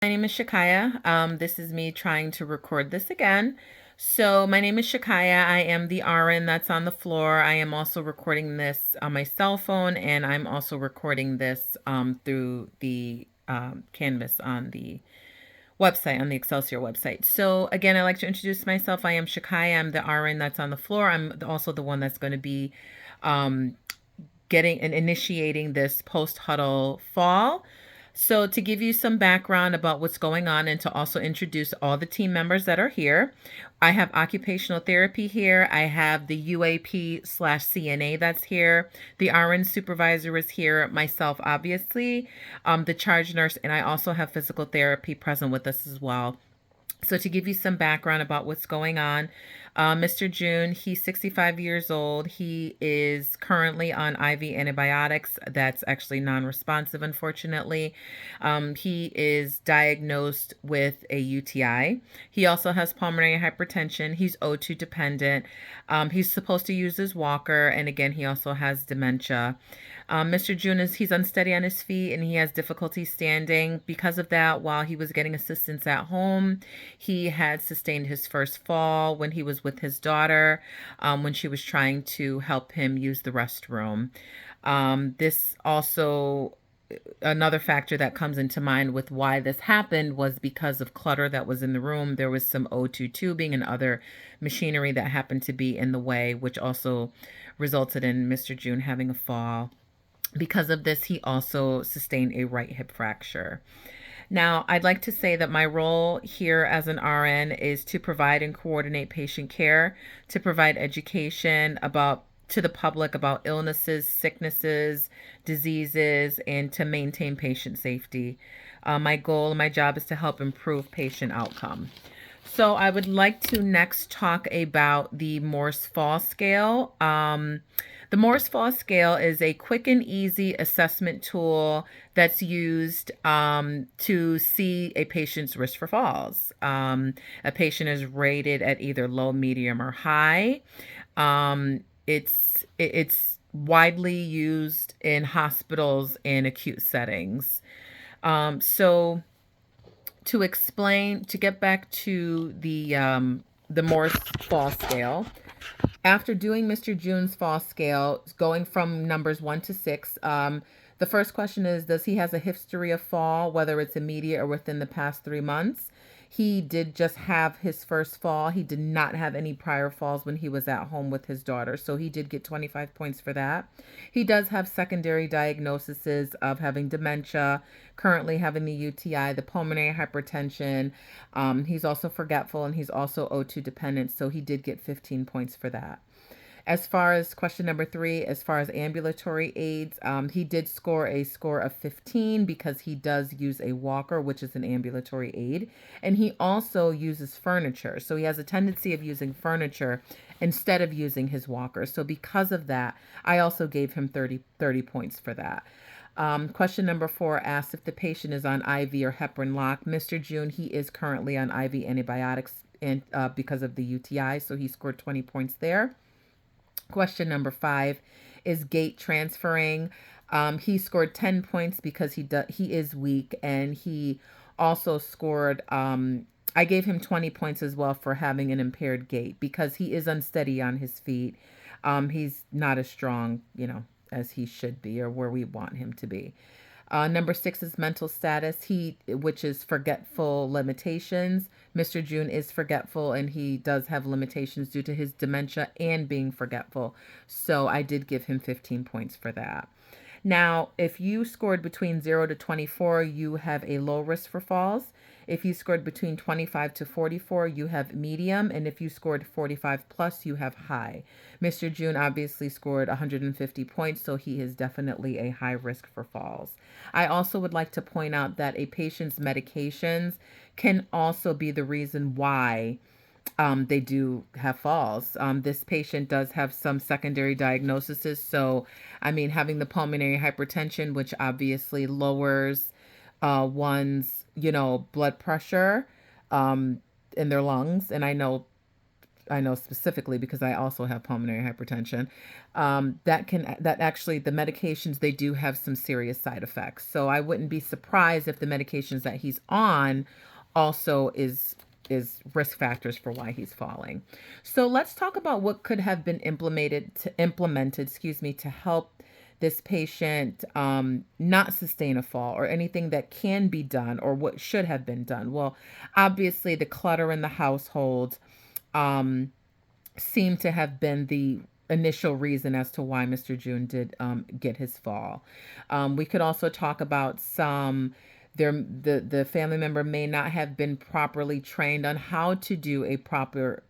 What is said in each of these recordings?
My name is Shakiya. This is me trying to record this again. So, my name is Shakiya. I am the RN that's on the floor. I am also recording this on my cell phone, and I'm also recording this through the canvas on the website, on the Excelsior website. So, again, I'd like to introduce myself. I am Shakiya. I'm the RN that's on the floor. I'm also the one that's going to be um, getting and initiating this post huddle fall. So, to give you some background about what's going on and to also introduce all the team members that are here, I have occupational therapy here. I have the UAP/CNA that's here. The RN supervisor is here, myself, obviously, the charge nurse, and I also have physical therapy present with us as well. So, to give you some background about what's going on, Mr. June, he's 65 years old. He is currently on IV antibiotics. That's actually non responsive, unfortunately. He is diagnosed with a UTI. He also has pulmonary hypertension. He's O2 dependent. He's supposed to use his walker. And again, he also has dementia. Mr. June he's unsteady on his feet and he has difficulty standing. Because of that, while he was getting assistance at home, he had sustained his first fall when he was with his daughter, when she was trying to help him use the restroom. This also, another factor that comes into mind with why this happened was because of clutter that was in the room. There was some O2 tubing and other machinery that happened to be in the way, which also resulted in Mr. June having a fall. Because of this, he also sustained a right hip fracture. Now, I'd like to say that my role here as an RN is to provide and coordinate patient care, to provide education about to the public about illnesses, sicknesses, diseases, and to maintain patient safety. My goal, my job is to help improve patient outcome. So I would like to next talk about the Morse Fall Scale. The Morse Fall Scale is a quick and easy assessment tool that's used to see a patient's risk for falls. A patient is rated at either low, medium, or high. It's widely used in hospitals and acute settings. So to explain, to get back to the Morse Fall Scale, after doing Mr. June's fall scale, going from numbers 1 to 6, the first question is, does he has a history of fall, whether it's immediate or within the past 3 months? He did just have his first fall. He did not have any prior falls when he was at home with his daughter. So he did get 25 points for that. He does have secondary diagnoses of having dementia, currently having the UTI, the pulmonary hypertension. He's also forgetful and he's also O2 dependent. So he did get 15 points for that. As far as question number 3, as far as ambulatory aids, he did score a score of 15 because he does use a walker, which is an ambulatory aid. And he also uses furniture. So he has a tendency of using furniture instead of using his walker. So because of that, I also gave him 30 points for that. Question number 4 asks if the patient is on IV or heparin lock. Mr. June, he is currently on IV antibiotics and because of the UTI, so he scored 20 points there. Question number 5 is gait transferring. He scored 10 points because he is weak, and he also scored. I gave him 20 points as well for having an impaired gait because he is unsteady on his feet. He's not as strong, as he should be or where we want him to be. Number 6 is mental status, which is forgetful limitations. Mr. June is forgetful and he does have limitations due to his dementia and being forgetful. So I did give him 15 points for that. Now, if you scored between 0 to 24, you have a low risk for falls. If you scored between 25 to 44, you have medium. And if you scored 45 plus, you have high. Mr. June obviously scored 150 points, so he is definitely a high risk for falls. I also would like to point out that a patient's medications can also be the reason why they do have falls. This patient does have some secondary diagnoses. So, I mean, having the pulmonary hypertension, which obviously lowers one's, blood pressure in their lungs. And I know I know specifically because I also have pulmonary hypertension, that actually the medications, they do have some serious side effects. So I wouldn't be surprised if the medications that he's on also is risk factors for why he's falling. So let's talk about what could have been implemented, excuse me, to help this patient not sustain a fall, or anything that can be done or what should have been done. Well, obviously the clutter in the household um, seemed to have been the initial reason as to why Mr. June did get his fall. We could also talk about the family member may not have been properly trained on how to do a proper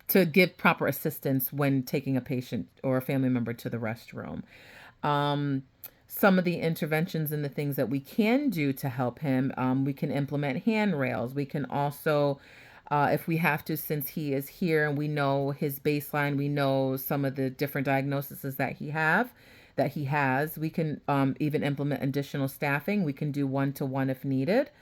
to give proper assistance when taking a patient or a family member to the restroom. Um, some of the interventions and the things that we can do to help him, we can implement handrails. We can also, if we have to, since he is here and we know his baseline, we know some of the different diagnoses that he has, we can even implement additional staffing. We can do one-to-one if needed.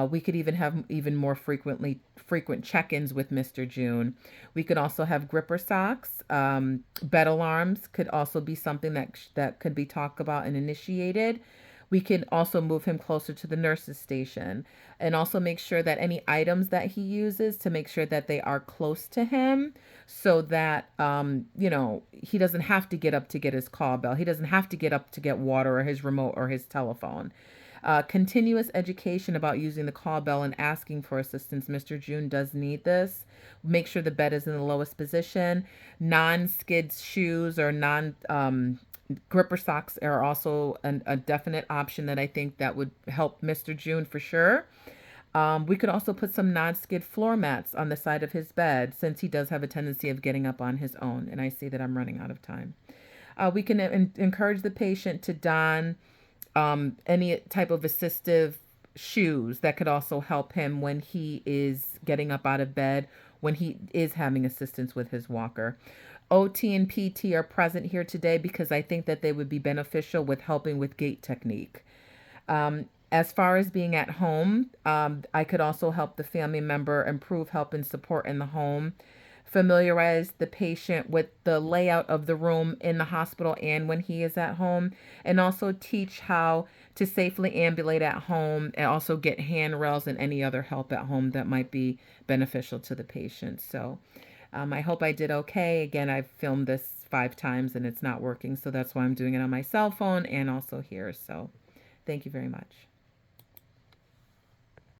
We could even have even more frequent check-ins with Mr. June. We could also have gripper socks. Bed alarms could also be something that could be talked about and initiated. We can also move him closer to the nurse's station, and also make sure that any items that he uses, to make sure that they are close to him, so that he doesn't have to get up to get his call bell. He doesn't have to get up to get water or his remote or his telephone. Continuous education about using the call bell and asking for assistance. Mr. June does need this. Make sure the bed is in the lowest position. Non-skid shoes or non gripper socks are also a definite option that I think that would help Mr. June for sure. We could also put some non-skid floor mats on the side of his bed, since he does have a tendency of getting up on his own. And I see that I'm running out of time. We can encourage the patient to don any type of assistive shoes that could also help him when he is getting up out of bed, when he is having assistance with his walker. OT and PT are present here today because I think that they would be beneficial with helping with gait technique. As far as being at home, I could also help the family member improve help and support in the home, familiarize the patient with the layout of the room in the hospital and when he is at home, and also teach how to safely ambulate at home, and also get handrails and any other help at home that might be beneficial to the patient. So I hope I did okay. Again, I've filmed this 5 times and it's not working, so that's why I'm doing it on my cell phone and also here. So thank you very much.